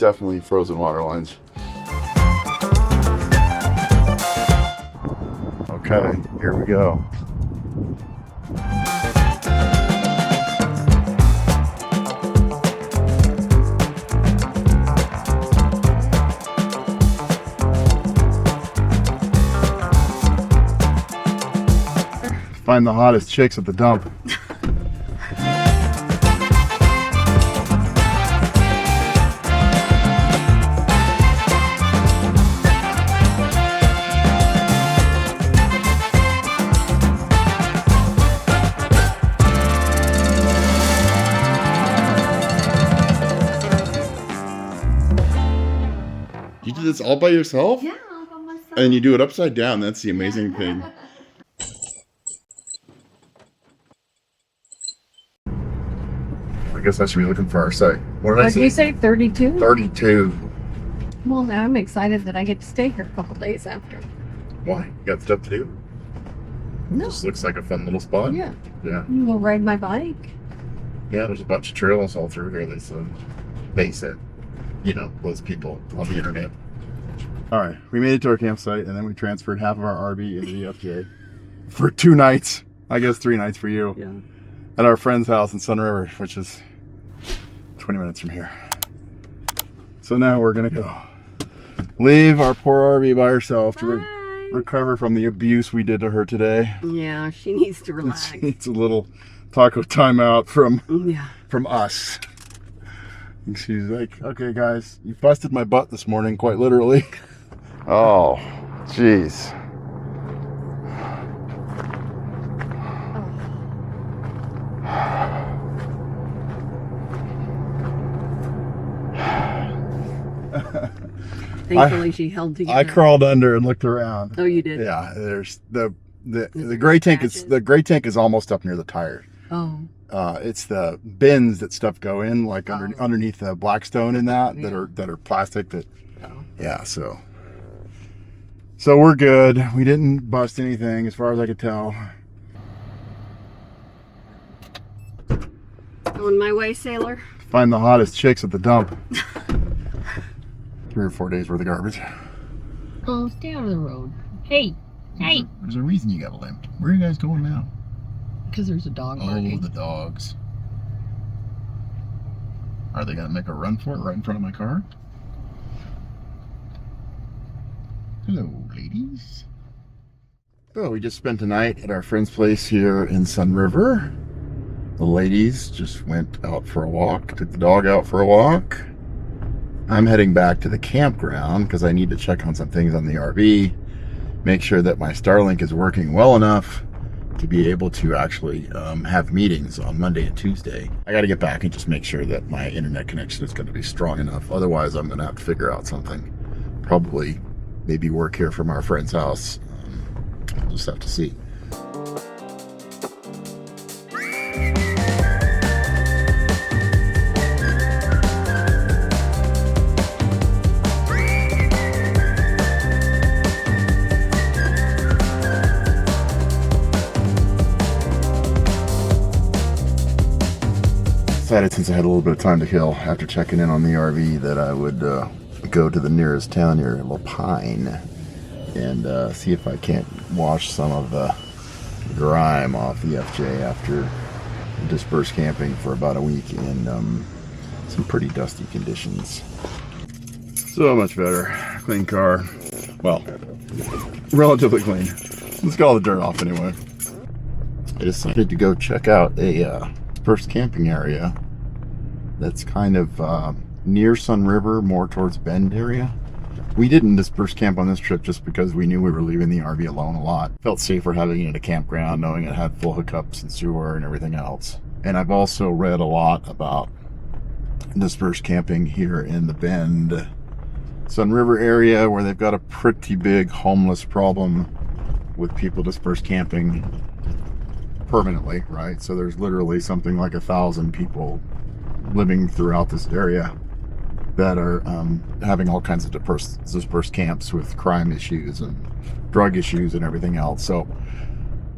definitely frozen water lines. Okay, here we go. Find the hottest chicks at the dump. You did this all by yourself? Yeah, all by myself. And you do it upside down. That's the amazing thing. I guess I should be looking for our site. What did I What say? did you say, 32? 32. Well, now I'm excited that I get to stay here a couple days after. Why? You got stuff to do? No. Just looks like a fun little spot. Yeah. Yeah. You will ride my bike. Yeah, there's a bunch of trails all through here. They said, you know, those people on the internet. All right, we made it to our campsite, and then we transferred half of our RV into the FJ for 2 nights. I guess 3 nights for you. Yeah. At our friend's house in Sunriver, which is 20 minutes from here. So now we're gonna go leave our poor RV by herself to recover from the abuse we did to her today. Yeah, she needs to relax. She needs a little taco timeout Yeah. from us. And she's like, okay guys, you busted my butt this morning, quite literally. Oh, jeez. Thankfully, she held together. I crawled under and looked around. Oh, you did? Yeah, there's the gray tank is almost up near the tires. Oh. It's the bins that stuff go in, like underneath the Blackstone and that are plastic. Yeah, so we're good. We didn't bust anything as far as I could tell. On my way, sailor. Find the hottest chicks at the dump. 3 or 4 days worth of garbage. Oh, stay out of the road. Hey. There's a reason you got a limp. Where are you guys going now? Because there's a dog Oh, barking. the dogs. Are they going to make a run for it right in front of my car? Hello, ladies. So we just spent a night at our friend's place here in Sunriver. The ladies just went out for a walk, took the dog out for a walk. I'm heading back to the campground because I need to check on some things on the RV, make sure that my Starlink is working well enough to be able to actually have meetings on Monday and Tuesday. I got to get back and just make sure that my internet connection is going to be strong enough. Otherwise, I'm going to have to figure out something. Probably maybe work here from our friend's house. We'll just have to see. Decided, since I had a little bit of time to kill after checking in on the RV, that I would go to the nearest town here, Lapine, and see if I can't wash some of the grime off the FJ after dispersed camping for about a week in some pretty dusty conditions. So much better. Clean car. Well, relatively clean. Let's get all the dirt off anyway. I decided to go check out a dispersed camping area that's kind of near Sunriver, more towards Bend area. We didn't disperse camp on this trip just because we knew we were leaving the RV alone a lot. Felt safer having it at a campground, knowing it had full hookups and sewer and everything else. And I've also read a lot about dispersed camping here in the Bend, Sunriver area, where they've got a pretty big homeless problem with people dispersed camping permanently, right? So there's literally something like 1,000 people living throughout this area that are having all kinds of dispersed camps with crime issues and drug issues and everything else. So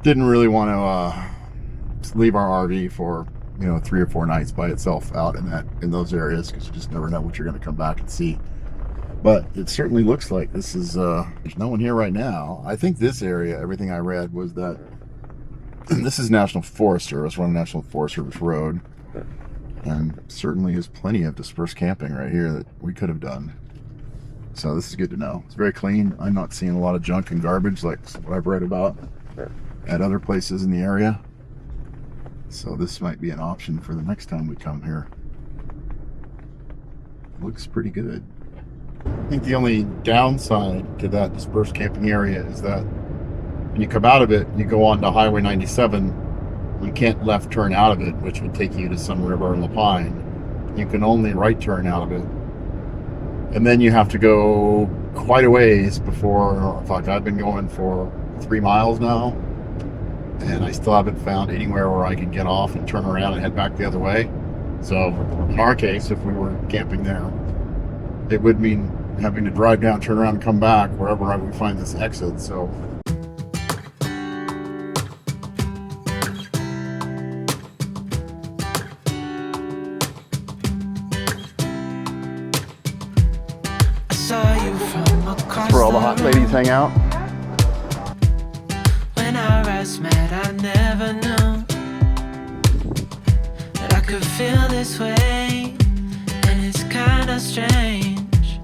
didn't really want to leave our RV for you know, 3 or 4 nights by itself out in those areas, because you just never know what you're going to come back and see. But it certainly looks like this is there's no one here right now. I think this area, everything I read was that this is National Forest Service, run National Forest Service Road, and certainly is plenty of dispersed camping right here that we could have done. So this is good to know. It's very clean. I'm not seeing a lot of junk and garbage like what I've read about at other places in the area. So this might be an option for the next time we come here. Looks pretty good. I think the only downside to that dispersed camping area is that when you come out of it, you go on to Highway 97, you can't left turn out of it, which would take you to Sunriver and La Pine. You can only right turn out of it. And then you have to go quite a ways before, in fact, I've been going for 3 miles now, and I still haven't found anywhere where I can get off and turn around and head back the other way. So in our case, if we were camping there, it would mean having to drive down, turn around, and come back wherever we find this exit. So where all the hot ladies hang out. When our eyes met, I never knew that I could feel this way, and it's kinda strange.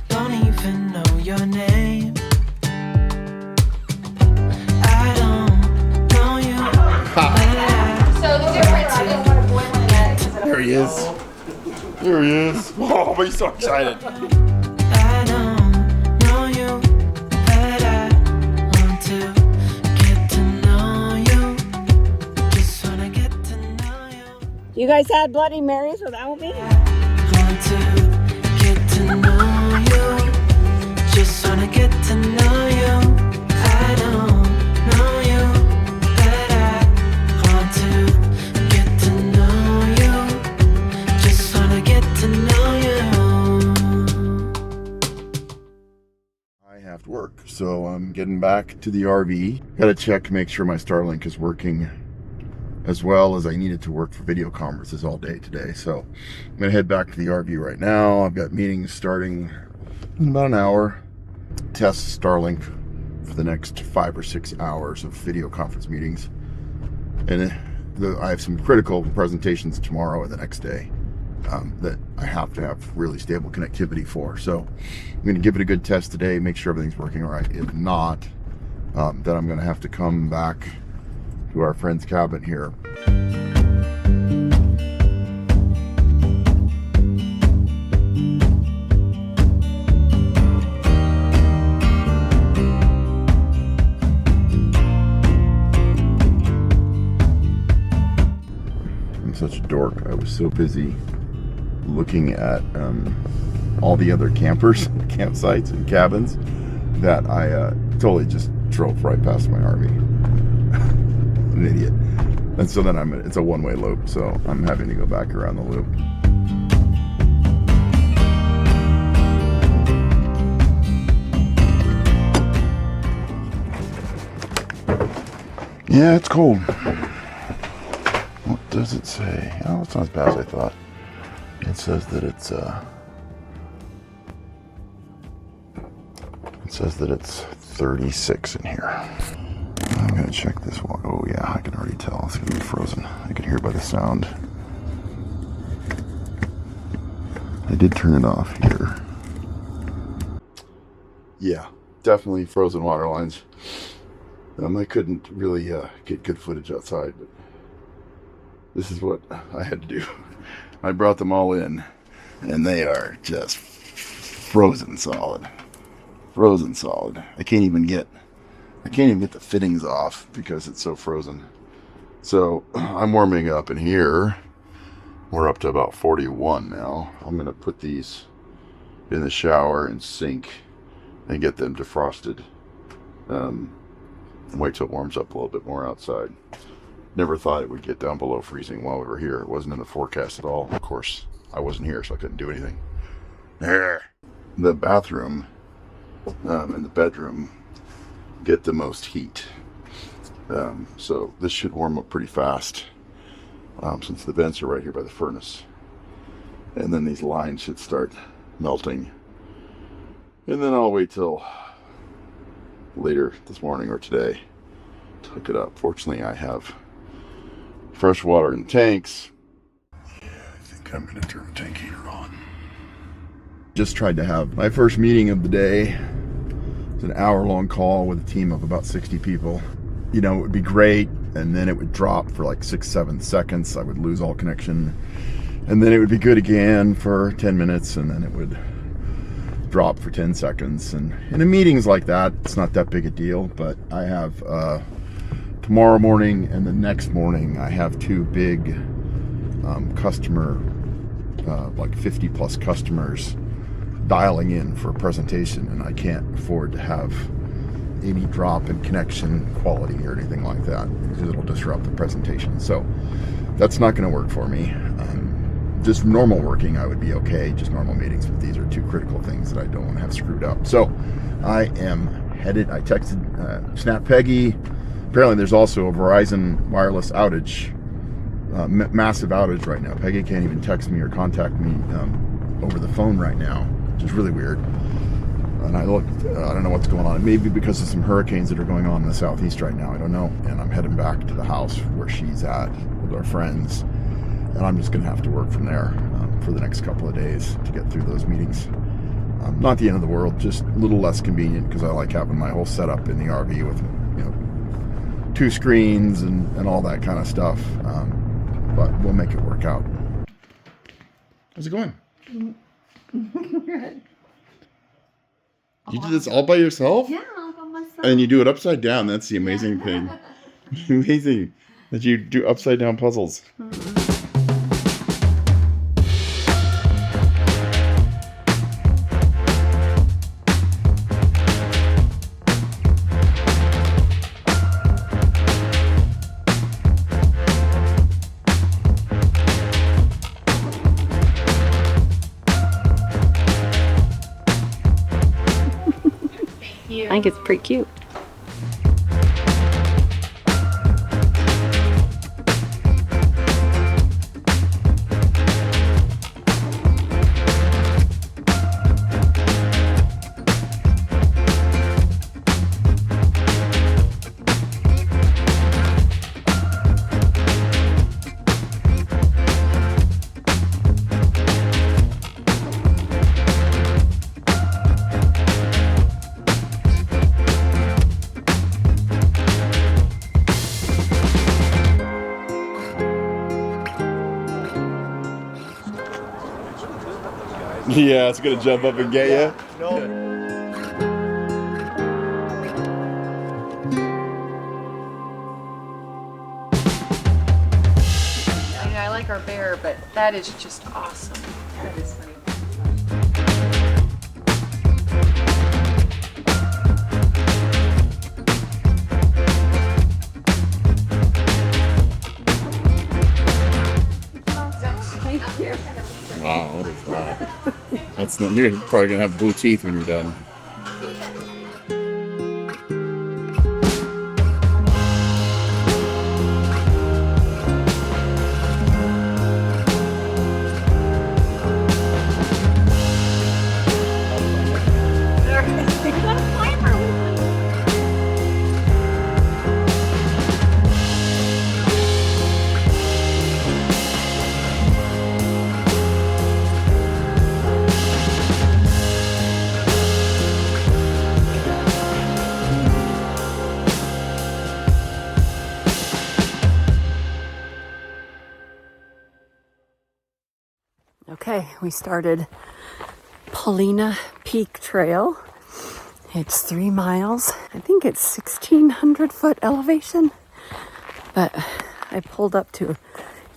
Don't even know your name. I don't know you. So the difference, I didn't want to boil my eggs. There he is. There he is. Oh, he's so excited. I don't know you, but I want to get to know you. Just wanna get to know you. You guys had Bloody Marys without me? Want to get to know you. Just wanna get to know you. I don't know you, but I want to get to know you. Just wanna get to know you. I have to work, so I'm getting back to the RV. Got to check to make sure my Starlink is working as well as I need it to work for video conferences all day today. So I'm gonna head back to the RV right now. I've got meetings starting in about an hour. Test Starlink for the next 5 or 6 hours of video conference meetings, and I have some critical presentations tomorrow and the next day that I have to have really stable connectivity for. So I'm going to give it a good test today, make sure everything's working all right. If not, then I'm going to have to come back to our friend's cabin here. I'm such a dork. I was so busy looking at all the other campers, campsites, and cabins that I totally just drove right past my RV. An idiot. And so then it's a one-way loop, so I'm having to go back around the loop. Yeah, it's cold. What does it say? Oh, it's not as bad as I thought. It says that it's 36 in here. I'm gonna check this one. Oh yeah, I can already tell it's gonna be frozen. I can hear by the sound. I did turn it off here. Yeah, definitely frozen water lines. I couldn't really get good footage outside, but this is what I had to do. I brought them all in, and they are just frozen solid. Frozen solid. I can't even get the fittings off because it's so frozen. So I'm warming up in here. We're up to about 41 now. I'm gonna put these in the shower and sink and get them defrosted. And wait till it warms up a little bit more outside. Never thought it would get down below freezing while we were here. It wasn't in the forecast at all. Of course, I wasn't here, so I couldn't do anything. The bathroom and the bedroom get the most heat. So this should warm up pretty fast. since the vents are right here by the furnace. And then these lines should start melting. And then I'll wait till later this morning or today to hook it up. Fortunately, I have fresh water in tanks. Yeah, I think I'm going to turn the tank heater on. Just tried to have my first meeting of the day. It's an hour-long call with a team of about 60 people. You know, it would be great, and then it would drop for like 6-7 seconds. I would lose all connection, and then it would be good again for 10 minutes, and then it would drop for 10 seconds. And in meetings like that, it's not that big a deal, but I have tomorrow morning and the next morning, I have two big customer, like 50 plus customers dialing in for a presentation, and I can't afford to have any drop in connection quality or anything like that because it'll disrupt the presentation. So that's not going to work for me. Just normal working, I would be okay, just normal meetings, but these are two critical things that I don't want to have screwed up. So I am headed. I texted Snap Peggy. Apparently there's also a Verizon wireless outage, massive outage right now. Peggy can't even text me or contact me over the phone right now, which is really weird. And I looked, I don't know what's going on. It may be because of some hurricanes that are going on in the southeast right now. I don't know. And I'm heading back to the house where she's at with our friends. And I'm just going to have to work from there for the next couple of days to get through those meetings. Not the end of the world, just a little less convenient because I like having my whole setup in the RV with, you know, 2 screens and all that kind of stuff. But we'll make it work out. How's it going? Good. You did this all by yourself? Yeah, all by myself. And you do it upside down. That's the amazing thing. Amazing that you do upside down puzzles. I think it's pretty cute. Yeah, it's gonna jump up and get you. No. I like our bear, but that is just awesome. That is funny. Thank you. Wow, what is that? That's not, you're probably gonna have blue teeth when you're done. Okay, we started Paulina Peak Trail. It's 3 miles. I think it's 1,600 foot elevation. But I pulled up to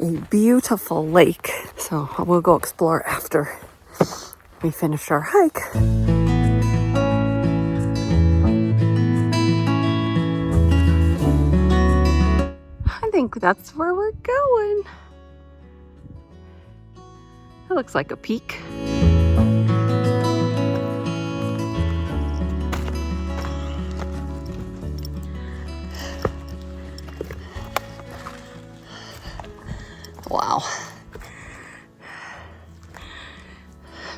a beautiful lake. So we'll go explore after we finish our hike. I think that's where we're going. That looks like a peak. Wow.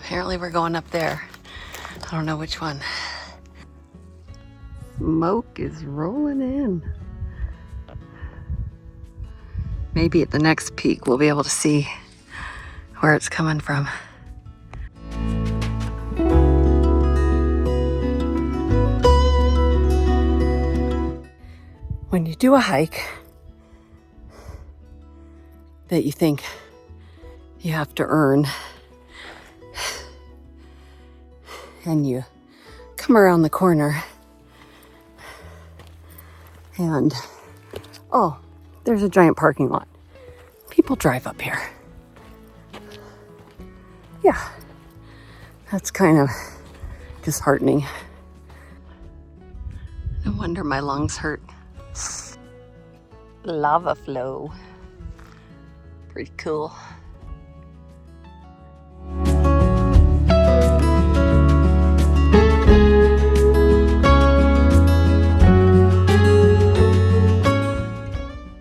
Apparently we're going up there. I don't know which one. Smoke is rolling in. Maybe at the next peak we'll be able to see where it's coming from. When you do a hike that you think you have to earn, and you come around the corner and, oh, there's a giant parking lot. People drive up here. Yeah, that's kind of disheartening. No wonder my lungs hurt. Lava flow. Pretty cool.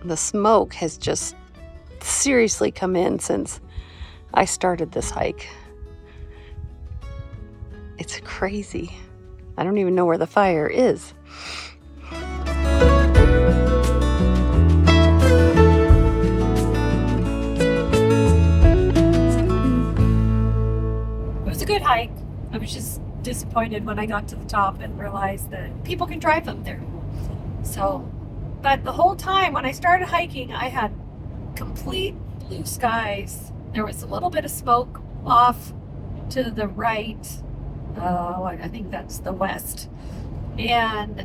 The smoke has just seriously come in since I started this hike. It's crazy. I don't even know where the fire is. It was a good hike. I was just disappointed when I got to the top and realized that people can drive up there. So, but the whole time when I started hiking, I had complete blue skies. There was a little bit of smoke off to the right. I think that's the west. And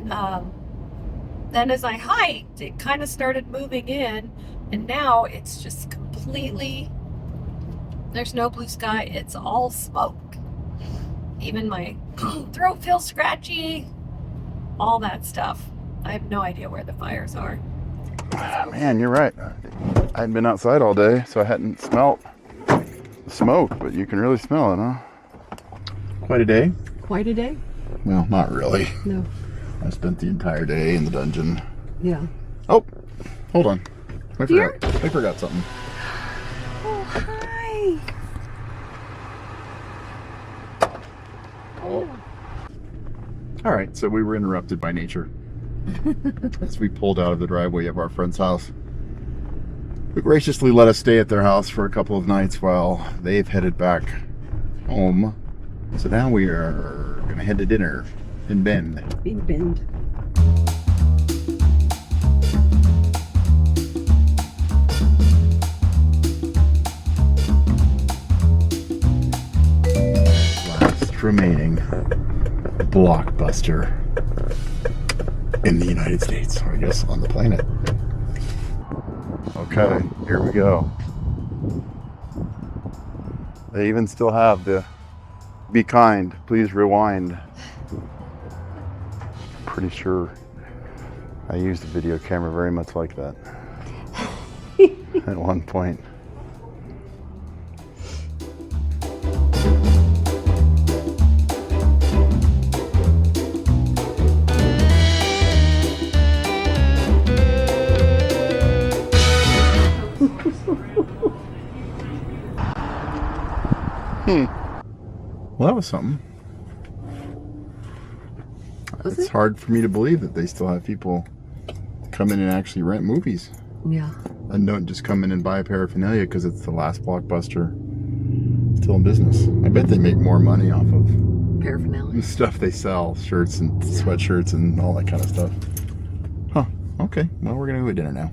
then as I hiked, it kind of started moving in, and now it's just completely, there's no blue sky. It's all smoke. Even my throat feels scratchy, all that stuff. I have no idea where the fires are. Man, you're right. I hadn't been outside all day, so I hadn't smelt the smoke, but you can really smell it, huh? Quite a day. Quite a day? Well, not really. No. I spent the entire day in the dungeon. Yeah. Oh, hold on. I Deer? forgot something. Oh, hi. Oh. All right, so we were interrupted by nature as we pulled out of the driveway of our friend's house. They graciously let us stay at their house for a couple of nights while they've headed back home. So now we are going to head to dinner in Bend. In Bend. Last remaining Blockbuster in the United States, or I guess on the planet. Okay, here we go. They even still have the "Be kind, please rewind." Pretty sure I used a video camera very much like that at one point. Well, that was something. It's hard for me to believe that they still have people come in and actually rent movies. Yeah. And don't just come in and buy paraphernalia because it's the last Blockbuster still in business. I bet they make more money off of Paraphernalia. the stuff they sell, shirts and sweatshirts and all that kind of stuff. Huh. Okay. Well, we're going to go to dinner now.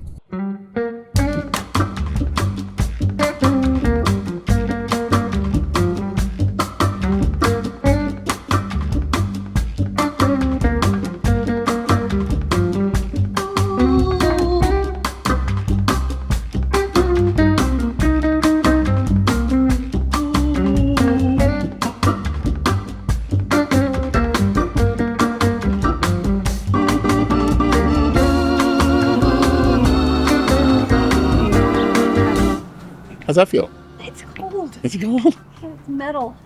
How's that feel? It's cold. Is it cold? It's metal.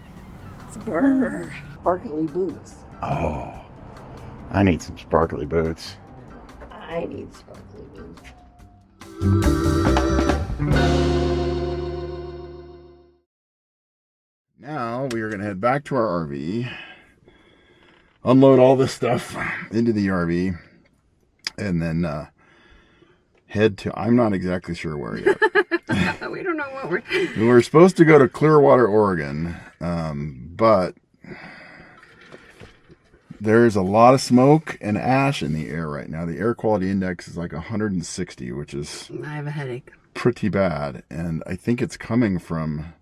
It's brr. Sparkly boots. Oh, I need some sparkly boots. I need sparkly boots. head back to our RV, unload all this stuff into the RV, and then head to, I'm not exactly sure where yet. We don't know what We're supposed to go to Clearwater, Oregon, but there's a lot of smoke and ash in the air right now. The air quality index is like 160, which is I have a headache. pretty bad. And I think it's coming from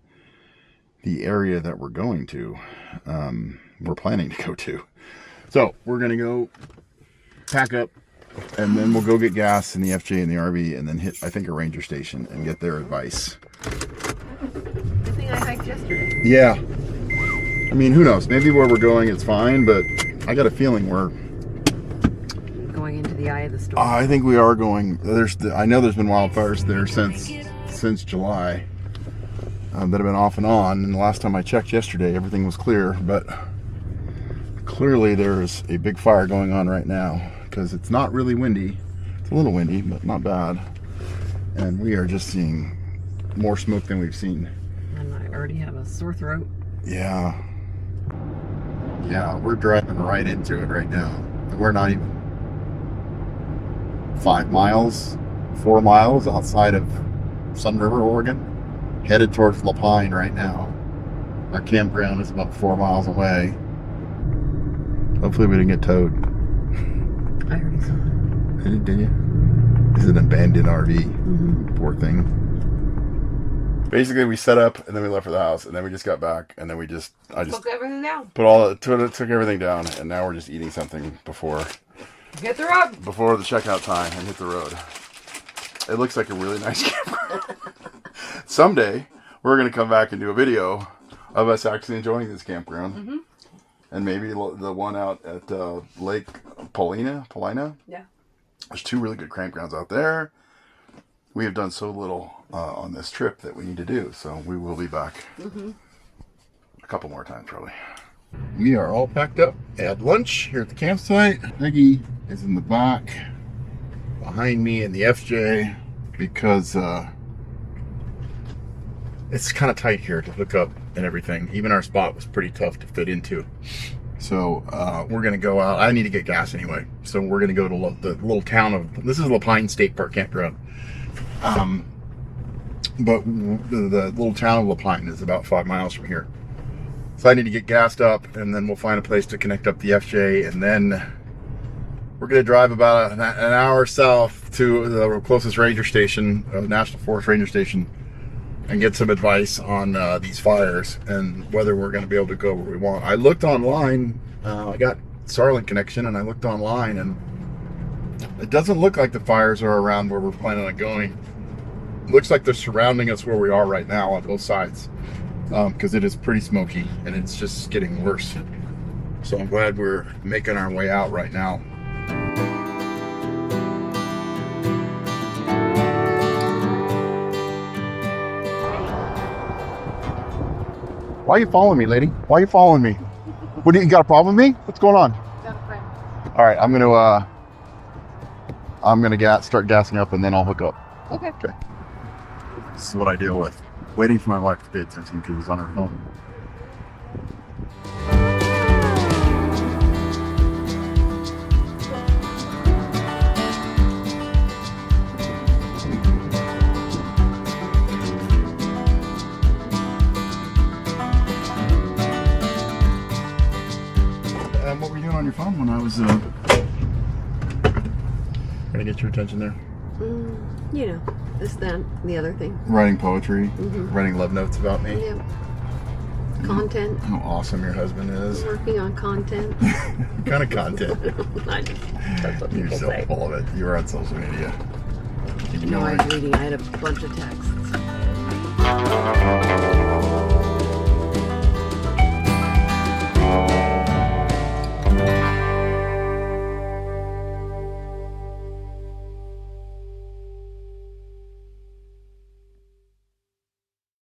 the area that we're going to. We're planning to go to. So we're going to go pack up, and then we'll go get gas in the FJ and the RV, and then hit, I think, a ranger station and get their advice. The thing I hiked yesterday. Yeah. I mean, who knows? Maybe where we're going it's fine, but I got a feeling we're Going into the eye of the storm. I think we are going. I know there's been wildfires there since July that have been off and on. And the last time I checked yesterday, everything was clear. But clearly, there's a big fire going on right now because it's not really windy. It's a little windy, but not bad. And we are just seeing more smoke than we've seen. And I already have a sore throat. Yeah. Yeah, we're driving right into it right now. We're not even 4 miles outside of Sunriver, Oregon, headed towards La Pine right now. Our campground is about 4 miles away. Hopefully we didn't get towed. I already saw it. Did you? It's an abandoned RV. Mm-hmm. Poor thing. Basically, we set up and then we left for the house, and then we just got back, and then I just Took everything down. took everything down, and now we're just eating something before Get the road. the checkout time and hit the road. It looks like a really nice campground. Someday we're gonna come back and do a video of us actually enjoying this campground, and maybe the one out at Lake Paulina. Yeah. There's 2 really good campgrounds out there. We have done so little on this trip that we need to do, so we will be back a couple more times probably. We are all packed up. Had lunch here at the campsite. Peggy is in the back behind me in the FJ because it's kind of tight here to hook up and everything. Even our spot was pretty tough to fit into. So we're gonna go out. I need to get gas anyway, so we're gonna go to the little town of, this is La Pine State Park Campground. But the little town of La Pine is about 5 miles from here. So I need to get gassed up, and then we'll find a place to connect up the FJ, and then we're going to drive about an hour south to the closest ranger station, National Forest Ranger Station, and get some advice on these fires and whether we're going to be able to go where we want. I looked online. I got Starlink connection, and I looked online, and it doesn't look like the fires are around where we're planning on going. It looks like they're surrounding us where we are right now on both sides, because it is pretty smoky and it's just getting worse. So I'm glad we're making our way out right now. Why are you following me, lady? Why are you following me? What do you got a problem with me? What's going on? All right, I'm gonna start gassing up, and then I'll hook up. Okay. Okay. This is what I deal with. Waiting for my wife to pay attention because she's on her phone. What were you doing on your phone when I was trying to get your attention there? You know, this, that, the other thing. Writing poetry, writing love notes about me. Yeah. Content. How awesome your husband is. Working on content. What kind of content? That's what You're people so say. full of it. You're on social media. No, I was reading. I had a bunch of texts.